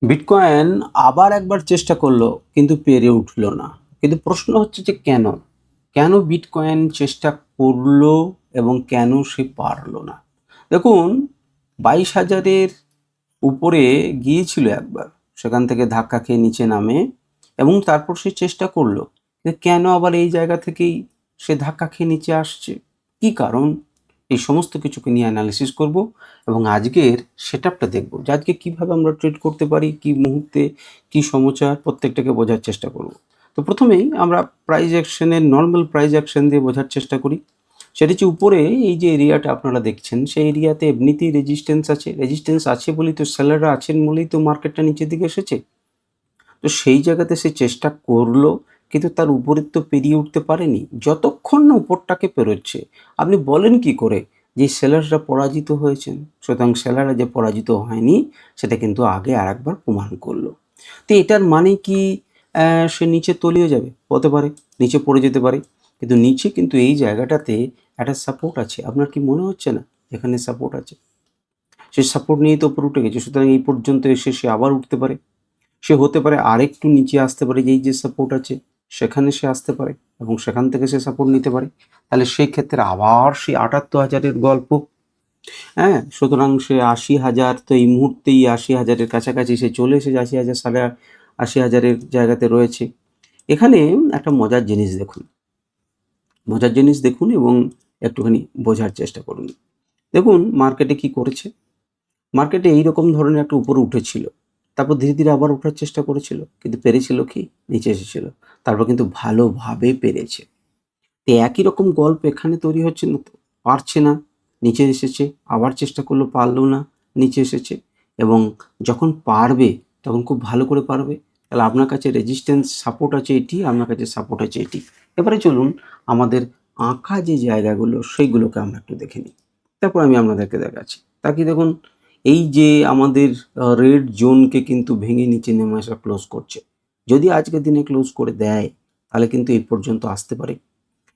Bitcoin আবার একবার চেষ্টা করলো কিন্তু পেরে উঠলো না। কিন্তু প্রশ্ন হচ্ছে যে কেন? কেন বিটকয়েন চেষ্টা করলো এবং কেন সে পারলো না? দেখুন, 22,000-এর উপরে গিয়েছিল একবার। সেখান থেকে ধাক্কা খেয়ে নিচে নামে এবং তারপর সে চেষ্টা করলো। কিন্তু কেন আবার এই জায়গা থেকেই সে ধাক্কা খেয়ে নিচে আসছে? কি কারণ? এই সমস্ত কিছুকে নিয়ে অ্যানালিসিস করব এবং আজকের সেটআপটা দেখব যে আজকে কিভাবে আমরা ট্রেড করতে পারি, কি মুহূর্তে কি সমাচার প্রত্যেকটাকে বোঝার চেষ্টা করব। তো প্রথমেই আমরা প্রাইস অ্যাকশনের নর্মাল প্রাইস অ্যাকশন দিয়ে বোঝার চেষ্টা করি। সেটা হচ্ছে উপরে এই যে এরিয়াটা আপনারা দেখছেন, সেই এরিয়াতে এমনিতেই রেজিস্ট্যান্স আছে বলেই তো সেলাররা আছেন বলেই তো মার্কেটটা নিচের দিকে এসেছে। তো সেই জায়গাতে সে চেষ্টা করলো কিন্তু তার উপরে তো পেরিয়ে উঠতে পারেনি যতক্ষণ না উপরটাকে পেরোচ্ছে। আপনি বলেন কি করে যে সেলাররা পরাজিত হয়েছেন? সুতরাং সেলাররা যে পরাজিত হয়নি সেটা কিন্তু আগে আর একবার প্রমাণ করলো। তো এটার মানে কি সে নিচে তলিয়ে যাবে? হতে পারে, নিচে পড়ে যেতে পারে। কিন্তু নিচে কিন্তু এই জায়গাটাতে একটা সাপোর্ট আছে। আপনার কি মনে হচ্ছে না এখানে সাপোর্ট আছে? সে সাপোর্ট নিয়েই তো উপরে উঠে গেছে, সুতরাং এই পর্যন্ত এসে সে আবার উঠতে পারে। সে হতে পারে আরেকটু নিচে আসতে পারে, যেই যে সাপোর্ট আছে সেখানে সে আসতে পারে এবং সেখান থেকে সে সাপোর্ট নিতে পারে। তাহলে সেই ক্ষেত্রে আবার সেই 78,000-এর গল্প। হ্যাঁ, সুতরাং সে 80,000, তো এই মুহূর্তেই 80,000-এর কাছাকাছি সে চলে এসেছে, 80,000, 80,000-এর জায়গাতে রয়েছে। এখানে একটা মজার জিনিস দেখুন এবং একটুখানি বোঝার চেষ্টা করুন। দেখুন মার্কেটে কি করেছে। মার্কেটে এইরকম ধরনের একটা উপরে উঠেছিল, তারপর ধীরে ধীরে আবার ওঠার চেষ্টা করেছিল কিন্তু পেরেছিল কি? নিচে এসেছিল। তারপর কিন্তু ভালোভাবে পেরেছে। তো একই রকম গল্প এখানে তৈরি হচ্ছে না তো? পারছে না, নিচে এসেছে, আবার চেষ্টা করলো, পারলো না, নিচে এসেছে। এবং যখন পারবে তখন খুব ভালো করে পারবে। তাহলে আপনার কাছে রেজিস্ট্যান্স সাপোর্ট আছে এটি, আপনার কাছে সাপোর্ট আছে এটি। এবারে চলুন আমাদের আঁকা যে জায়গাগুলো সেইগুলোকে আমরা একটু দেখে নিই, তারপর আমি আপনাদেরকে দেখাচ্ছি। তা কি দেখুন, এই যে আমাদের রেড জোনকে কিন্তু ভেঙে নিচে নেমে আসা ক্লোজ করছে। যদি আজকের দিনে ক্লোজ করে দেয় তাহলে কিন্তু এই পর্যন্ত আসতে পারে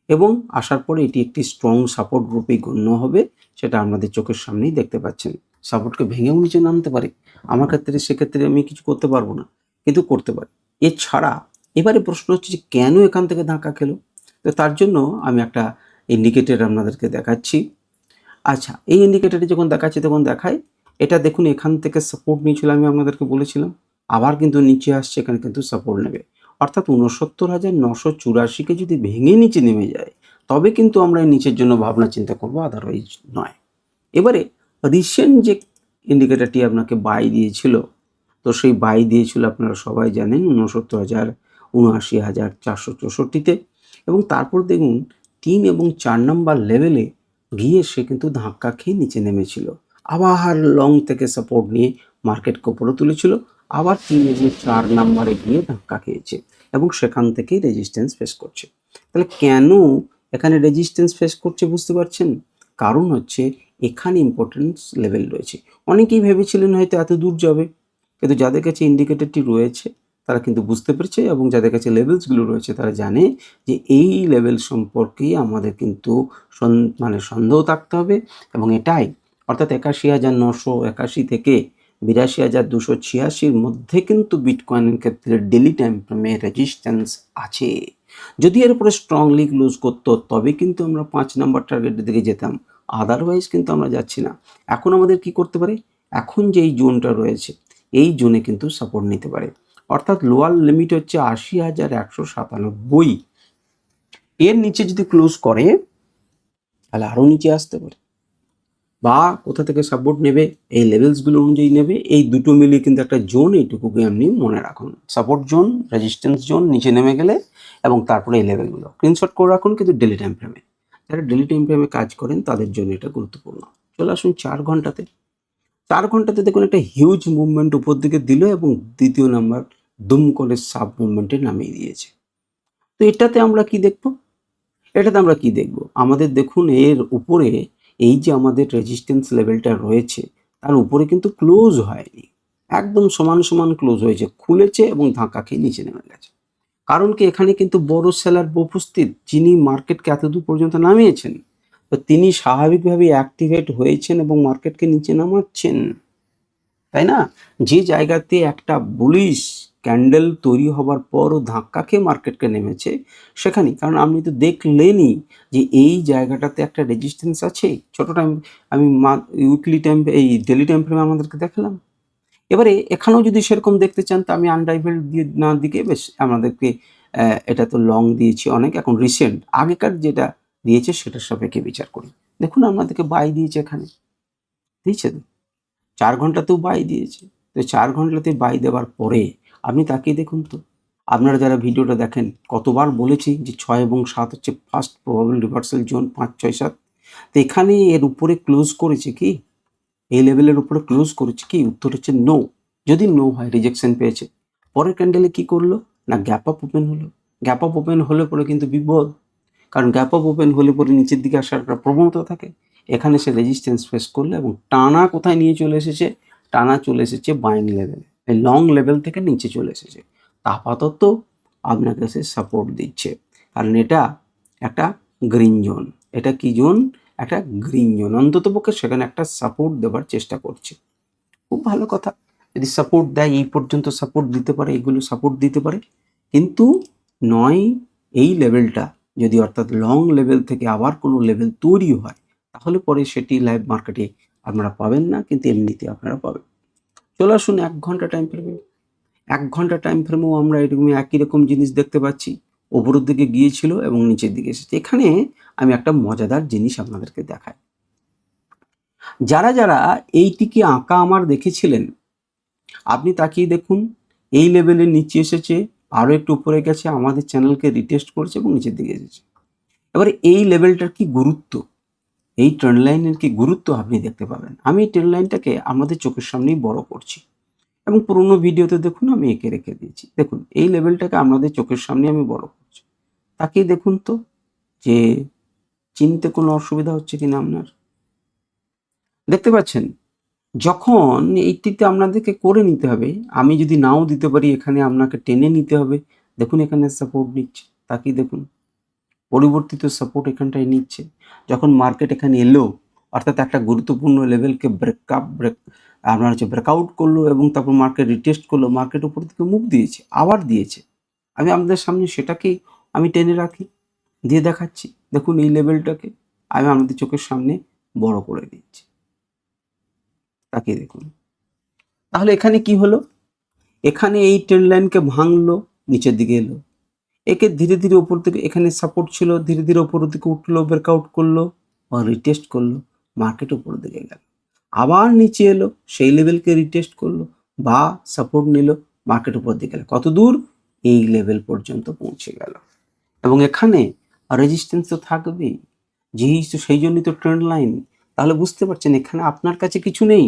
এবং আসার পরে এটি একটি স্ট্রং সাপোর্ট গ্রুপেই গণ্য হবে। সেটা আপনাদের চোখের সামনেই দেখতে পাচ্ছেন। সাপোর্টকে ভেঙেও নিচে নামতে পারে। আমার ক্ষেত্রে সেক্ষেত্রে আমি কিছু করতে পারবো না, কিন্তু করতে পারি। এছাড়া এবারে প্রশ্ন হচ্ছে যে কেন এখান থেকে ধাক্কা খেলো? তো তার জন্য আমি একটা ইন্ডিকেটর আপনাদেরকে দেখাচ্ছি। আচ্ছা, এই ইন্ডিকেটরে যখন দেখাচ্ছি তখন দেখায় এটা দেখুন, এখান থেকে সাপোর্ট নিয়েছিল, আমি আপনাদেরকে বলেছিলাম। আবার কিন্তু নিচে আসছে, এখানে কিন্তু সাপোর্ট নেবে। অর্থাৎ 69,984-কে যদি ভেঙে নিচে নেমে যায় তবে কিন্তু আমরা এই নিচের জন্য ভাবনা চিন্তা করবো, আদারওয়াইজ নয়। এবারে রিসেন্ট যে ইন্ডিকেটরটি আপনাকে বাই দিয়েছিল, তো সেই বাই দিয়েছিল আপনারা সবাই জানেন 69,000, 79,464-তে। এবং তারপর দেখুন 3 এবং 4 নাম্বার লেভেলে গিয়ে সে কিন্তু ধাক্কা খেয়ে নিচে নেমেছিল। আবার লং থেকে সাপোর্ট নিয়ে মার্কেটকে উপরে তুলেছিল। আবার 3 এবং 4 নাম্বারে গিয়ে ধাক্কা খেয়েছে এবং সেখান থেকেই রেজিস্ট্যান্স ফেস করছে। তাহলে কেন এখানে রেজিস্ট্যান্স ফেস করছে বুঝতে পারছেন? কারণ হচ্ছে এখানে ইম্পর্টেন্স লেভেল রয়েছে। অনেকেই ভেবেছিলেন হয়তো এত দূর যাবে, কিন্তু যাদের কাছে ইন্ডিকেটরটি রয়েছে তারা কিন্তু বুঝতে পেরেছে এবং যাদের কাছে লেভেলসগুলো রয়েছে তারা জানে যে এই লেভেল সম্পর্কেই আমাদের কিন্তু সন্দেহ থাকতে হবে। এবং এটাই, অর্থাৎ 81,981 থেকে 82,286-র মধ্যে কিন্তু বিটকয়েনের ক্ষেত্রে ডেলি টাইম ফ্রেমে রেজিস্ট্যান্স আছে। যদি এর উপরে স্ট্রংলি ক্লোজ করতো তবে কিন্তু আমরা 5 নাম্বার টার্গেটের দিকে যেতাম, আদারওয়াইজ কিন্তু আমরা যাচ্ছি না। এখন আমাদের কি করতে পারে? এখন যে এই জোনটা রয়েছে এই জোনে কিন্তু সাপোর্ট নিতে পারে। অর্থাৎ লোয়ার লিমিট হচ্ছে 80,197, এর নিচে যদি ক্লোজ করে তাহলে আরও নিচে আসতে পারে, বা কোথা থেকে সাপোর্ট নেবে এই লেভেলসগুলো অনুযায়ী নেবে। এই দুটো মিলিয়ে কিন্তু একটা জোন, এইটুকুকে আপনি মনে রাখুন, সাপোর্ট জোন, রেজিস্ট্যান্স জোন নিচে নেমে গেলে, এবং তারপরে এই লেভেলগুলো স্ক্রিনশট করে রাখুন কিন্তু ডেলি টাইম ফ্রেমে। যারা ডেলি টাইম ফ্রেমে কাজ করেন তাদের জন্য এটা গুরুত্বপূর্ণ। চলে আসুন 4 ঘন্টাতে। 4 ঘন্টাতে দেখুন একটা হিউজ মুভমেন্ট উপর দিকে দিল এবং দ্বিতীয় নাম্বার দুম করে সাব মুভমেন্টে নামিয়ে দিয়েছে। তো এটাতে আমরা কি দেখব? আমাদের দেখুন এর উপরে এই যে আমাদের রেজিস্ট্যান্স লেভেলটা রয়েছে তার উপরে কিন্তু ক্লোজ হয়নি, একদম সমান সমান ক্লোজ হয়েছে, খুলেছে এবং ধাক্কা খেয়ে নিচে নেমে গেছে। কারণ কি? এখানে কিন্তু বড় সেলার উপস্থিত, যিনি মার্কেটকে এতদূর পর্যন্ত নামিয়েছেন। তো তিনি স্বাভাবিকভাবেই অ্যাক্টিভেট হয়েছেন এবং মার্কেটকে নিচে নামাচ্ছেন। তাই না? যে জায়গাতে একটা বুলিশ ক্যান্ডেল তৈরি হবার পরও ধাক্কা খেয়ে মার্কেটকে নেমেছে সেখানেই, কারণ আপনি তো দেখলেনই যে এই জায়গাটাতে একটা রেজিস্ট্যান্স আছে। ছোট টাইম আমি উইকলি টাইম এই ডেলি টাইম ফ্রেমে আমাদেরকে দেখালাম। এবারে এখানেও যদি সেরকম দেখতে চান তো আমি আনরাইভেল দিয়ে না দিকে বেশ আমাদেরকে এটা তো লং দিয়েছি অনেক, এখন রিসেন্ট আগেকার যেটা দিয়েছে সেটার সাপেক্ষে বিচার করি। দেখুন আপনাদেরকে বাই দিয়েছে, এখানে দিয়েছে তো 4 ঘন্টাতেও বাই দিয়েছে। তো 4 ঘন্টাতে বাই দেওয়ার পরে আপনি তাকিয়ে দেখুন তো, আপনারা যারা ভিডিওটা দেখেন কতবার বলেছি যে 6 এবং 7 হচ্ছে ফার্স্ট প্রবাবল রিভার্সাল জোন, 5, 6, 7। তো এখানে এর উপরে ক্লোজ করেছে কি, এই লেভেলের উপরে ক্লোজ করেছে কি? উত্তর হচ্ছে নো। যদি নো হয় রিজেকশন পেয়েছে, পরের ক্যান্ডেলে কি করলো না গ্যাপ আপ ওপেন হলো। গ্যাপ আপ ওপেন হলে পরে কিন্তু বিপদ, কারণ গ্যাপ আপ ওপেন হলে পরে নিচের দিকে আসার একটা প্রবণতা থাকে। এখানে সে রেজিস্ট্যান্স ফেস করলো এবং টানা কোথায় নিয়ে চলে এসেছে, টানা চলে এসেছে বাইং লেভেলে, এই লং লেভেল থেকে নিচে চলে এসেছে। তা আপাতত আপনাকে সে সাপোর্ট দিচ্ছে, কারণ এটা একটা গ্রিন জোন। এটা কি জোন? একটা গ্রিন জোন, অন্তত পক্ষে সেখানে একটা সাপোর্ট দেওয়ার চেষ্টা করছে। খুব ভালো কথা, যদি সাপোর্ট দেয়, এই পর্যন্ত সাপোর্ট দিতে পারে, এগুলো সাপোর্ট দিতে পারে, কিন্তু নয় এই লেভেলটা যদি অর্থাৎ লং লেভেল থেকে আবার কোনো লেভেল তৈরি হয় তাহলে পরে সেটি লাইভ মার্কেটে আপনারা পাবেন না, কিন্তু এমনিতে আপনারা পাবেন। চলে আসুন 1 ঘন্টা টাইম ফ্রেমে। 1 ঘন্টা টাইম ফ্রেমেও আমরা এরকম একই রকম জিনিস দেখতে পাচ্ছি, ওপরের দিকে গিয়েছিল এবং নিচের দিকে এসেছে। এখানে আমি একটা মজাদার জিনিস আপনাদেরকে দেখাই। যারা যারা এইটিকে আঁকা আমার দেখেছিলেন, আপনি তাকিয়ে দেখুন, এই লেভেলের নিচে এসেছে, আরও একটু উপরে গেছে, আমাদের চ্যানেলকে রিটেস্ট করেছে এবং নিচের দিকে এসেছে। এবারে এই লেভেলটার কি গুরুত্ব, এই ট্রেন্ড লাইনের কি গুরুত্ব আপনি দেখতে পাবেন। আমি এই ট্রেন্ড লাইনটাকে আমাদের চোখের সামনেই বড় করছি এবং পুরোনো ভিডিওতে দেখুন আমি এঁকে রেখে দিয়েছি। দেখুন এই লেভেলটাকে আমাদের চোখের সামনে আমি বড় করছি, তাকিয়ে দেখুন তো যে চিনতে কোনো অসুবিধা হচ্ছে কিনা আপনার। দেখতে পাচ্ছেন, যখন এইটিতে আপনাদেরকে করে নিতে হবে, আমি যদি নাও দিতে পারি এখানে আপনাকে টেনে নিতে হবে। দেখুন এখানে সাপোর্ট নিচ্ছে, তাকিয়ে দেখুন পরিবর্তিত সাপোর্ট এখানটায় নিচ্ছে। যখন মার্কেট এখানে এলো অর্থাৎ একটা গুরুত্বপূর্ণ লেভেলকে আপনার হচ্ছে ব্রেকআউট করলো এবং তারপর মার্কেট রিটেস্ট করলো, মার্কেট উপর থেকে মুভ দিয়েছে, আবার দিয়েছে। আমি আপনাদের সামনে সেটাকেই আমি টেনে রাখি, দিয়ে দেখাচ্ছি। দেখুন এই লেভেলটাকে আমি আপনাদের চোখের সামনে বড় করে দিচ্ছি, তাকিয়ে দেখুন। তাহলে এখানে কি হলো, এখানে এই ট্রেন্ড লাইনকে ভাঙলো, নিচের দিকে এলো, একে ধীরে ধীরে উপর থেকে, এখানে সাপোর্ট ছিল, ধীরে ধীরে উপরের দিকে উঠলো, ব্রেকআউট করলো বা রিটেস্ট করলো, মার্কেট উপরের দিকে গেল, আবার নিচে এলো, সেই লেভেলকে রিটেস্ট করলো বা সাপোর্ট নিল, মার্কেট উপর দিকে গেল, কত দূর? এই লেভেল পর্যন্ত পৌঁছে গেল। এবং এখানে রেজিস্ট্যান্স তো থাকবেই, যেহেতু সেই জন্যই তো ট্রেন্ড লাইন। তাহলে বুঝতে পারছেন এখানে আপনার কাছে কিছু নেই,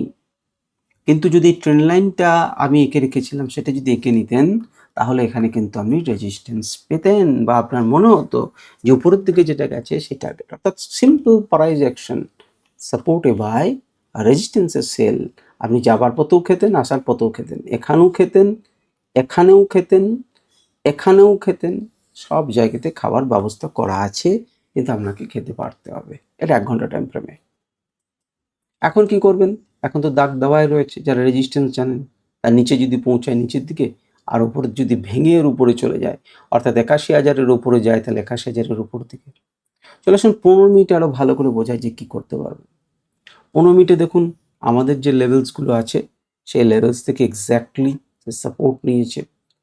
কিন্তু যদি ট্রেন্ড লাইনটা আমি এঁকে রেখেছিলাম সেটা যদি এঁকে নিতেন তাহলে এখানে কিন্তু আপনি রেজিস্ট্যান্স পেতেন বা আপনার মনে হতো যে উপরের দিকে যেটা গেছে সেই টার্গেট, অর্থাৎ সিম্পল প্রাইস অ্যাকশন সাপোর্টে বাই রেজিস্ট্যান্সের সেল। আপনি যাবার পথেও খেতেন, আসার পথেও খেতেন, এখানেও খেতেন, এখানেও খেতেন, এখানেও খেতেন, সব জায়গাতে খাবার ব্যবস্থা করা আছে, কিন্তু আপনাকে খেতে পারতে হবে। এটা 1 ঘন্টা টাইম ফ্রেমে। এখন কি করবেন? এখন তো দাগ দেওয়াই রয়েছে, যারা রেজিস্ট্যান্স জানেন তার নিচে যদি পৌঁছায় নিচের দিকে, আর উপরে যদি ভেঙে এর উপরে চলে যায় অর্থাৎ 81,000-এর উপরে যায় তাহলে 81,000-এর উপর দিকে চলে আসুন। 15 মিনিটে আরও ভালো করে বোঝায় যে কী করতে পারবেন। 15 মিনিটে দেখুন আমাদের যে লেভেলসগুলো আছে সেই লেভেলস থেকে এক্স্যাক্টলি সাপোর্ট নিয়েছে,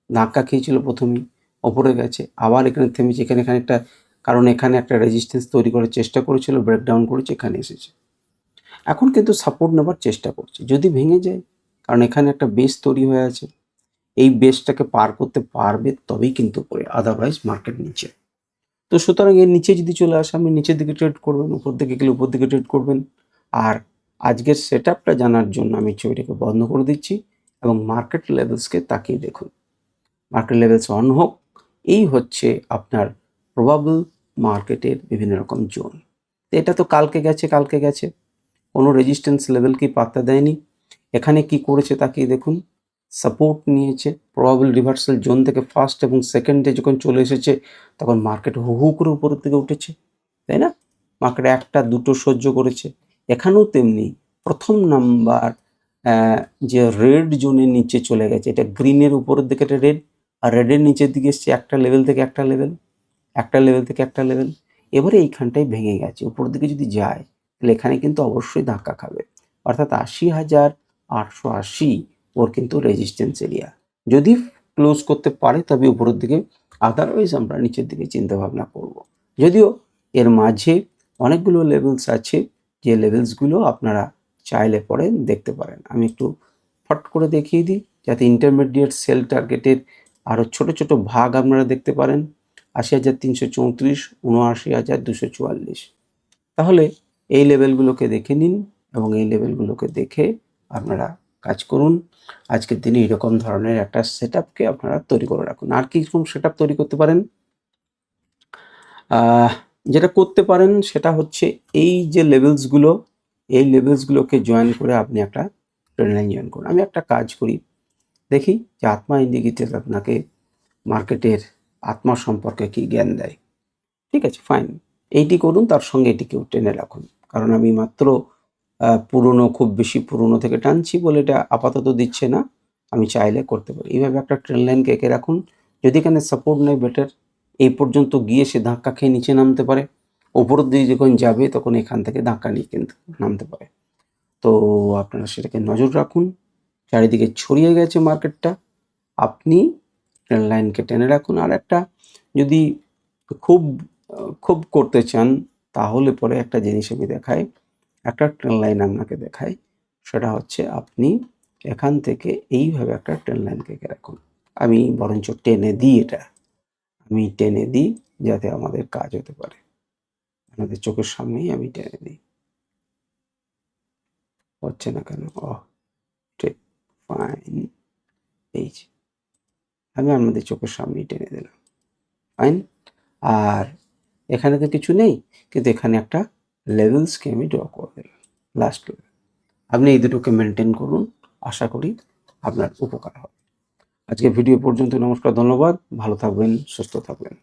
ধাক্কা খেয়েছিল প্রথমেই, ওপরে গেছে, আবার এখানে থেমেছে, এখানে একটা, কারণ এখানে একটা রেজিস্ট্যান্স তৈরি করার চেষ্টা করেছিল, ব্রেকডাউন করেছে, এখানে এসেছে। এখন কিন্তু সাপোর্ট নেবার চেষ্টা করছে, যদি ভেঙে যায়, কারণ এখানে একটা বেস তৈরি হয়ে আছে, এই বেসটাকে পার করতে পারবে তবেই কিন্তু পড়ে, আদারওয়াইজ মার্কেট নিচে। তো সুতরাং এর নিচে যদি চলে আসে আপনি নিচের দিকে ট্রেড করবেন, উপর দিকে গেলে উপর দিকে ট্রেড করবেন। আর আজকের সেট আপটা জানার জন্য আমি ছবিটাকে বন্ধ করে দিচ্ছি এবং মার্কেট লেভেলসকে তাকিয়ে দেখুন। মার্কেট লেভেলস অন হোক, এই হচ্ছে আপনার প্রবাবল মার্কেটের বিভিন্ন রকম জোন। এটা তো কালকে গেছে, কোনো রেজিস্ট্যান্স লেভেলকে পাত্তা দেয়নি। এখানে কি করেছে তাকিয়ে দেখুন, সাপোর্ট নিয়েছে, প্রবাবল রিভার্সাল জোন থেকে ফার্স্ট এবং সেকেন্ডে যখন চলে এসেছে তখন মার্কেট হু হু করে উপরের দিকে উঠেছে, তাই না? মার্কেট একটা দুটো সহ্য করেছে, এখানেও তেমনি প্রথম নাম্বার যে রেড জোনের নিচে চলে গেছে, এটা গ্রিনের উপরের দিকে এটা রেড, আর রেডের নিচের দিকে এসছে একটা লেভেল থেকে একটা লেভেল, একটা লেভেল থেকে একটা লেভেল। এবারে এইখানটায় ভেঙে গেছে, উপরের দিকে যদি যায় তাহলে এখানে কিন্তু অবশ্যই ধাক্কা খাবে, অর্থাৎ 80,880 ওর কিন্তু রেজিস্ট্যান্স এরিয়া। যদি ক্লোজ করতে পারে তবে উপরের দিকে, আদারওয়াইজ আমরা নিচের দিকে চিন্তা ভাবনা করব। যদিও এর মাঝে অনেকগুলো লেভেলস আছে, যে লেভেলসগুলো আপনারা চাইলে পরে দেখতে পারেন। আমি একটু ফট করে দেখিয়ে দিই যাতে ইন্টারমিডিয়েট সেল টার্গেটের আরও ছোট ছোট ভাগ আপনারা দেখতে পারেন। 80,334, 79,244। তাহলে এই লেভেলগুলোকে দেখে নিন এবং এই লেভেলগুলোকে দেখে আপনারা কাজ করুন। আজকের দিনে এরকম ধরনের একটা সেট আপকে আপনারা তৈরি করে রাখুন। আর কি রকম সেট আপ তৈরি করতে পারেন? যেটা করতে পারেন সেটা হচ্ছে এই যে লেভেলসগুলো, এই লেভেলসগুলোকে জয়েন করে আপনি একটা ট্রেন্ড লাইন জয়েন করুন। আমি একটা কাজ করি, দেখি যে আত্মা ইন্ডিকেটর আপনাকে মার্কেটের আত্মা সম্পর্কে কি জ্ঞান দেয়। ঠিক আছে, ফাইন, এইটি করুন, তার সঙ্গে এটিকেও টেনে রাখুন। কারণ আমি মাত্র পুরনো, খুব বেশি পুরনো থেকে টানছি বলে এটা আপাতত দিচ্ছে না, আমি চাইলে করতে পারি। এইভাবে একটা ট্রেন্ড লাইনকে এঁকে রাখুন। যদি এখানে সাপোর্ট নেই, বেটার এই পর্যন্ত গিয়ে সে ধাক্কা খেয়ে নিচে নামতে পারে, ওপরের দিকে যখন যাবে তখন এখান থেকে ধাক্কা নিয়ে কিন্তু নামতে পারে। তো আপনারা সেটাকে নজর রাখুন। চারিদিকে ছড়িয়ে গেছে মার্কেটটা, আপনি ট্রেন্ড লাইনকে টেনে রাখুন। আর একটা যদি খুব খুব করতে চান তাহলে পরে একটা জিনিস আমি দেখাই, একটা ট্রেন লাইন আপনাকে দেখাই। সেটা হচ্ছে আপনি এখান থেকে এইভাবে একটা ট্রেন লাইনকে এঁকে রাখুন। আমি বরঞ্চ টেনে দিই, এটা আমি টেনে দিই যাতে আমাদের কাজ হতে পারে। আমাদের চোখের সামনেই আমি টেনে দিই, হচ্ছে না কেন? ঠিক, ফাইন, এই যে আমি আমাদের চোখের সামনেই টেনে দিলাম, ফাইন। আর এখানে তো কিছু নেই, কিন্তু এখানে একটা লেভেলসকে আমি ড্র করে দিলাম, লাস্ট লেভেল। আপনি এই দুটোকে মেনটেন করুন, আশা করি আপনার উপকার হবে। আজকে ভিডিও পর্যন্ত, নমস্কার, ধন্যবাদ, ভালো থাকবেন, সুস্থ থাকবেন।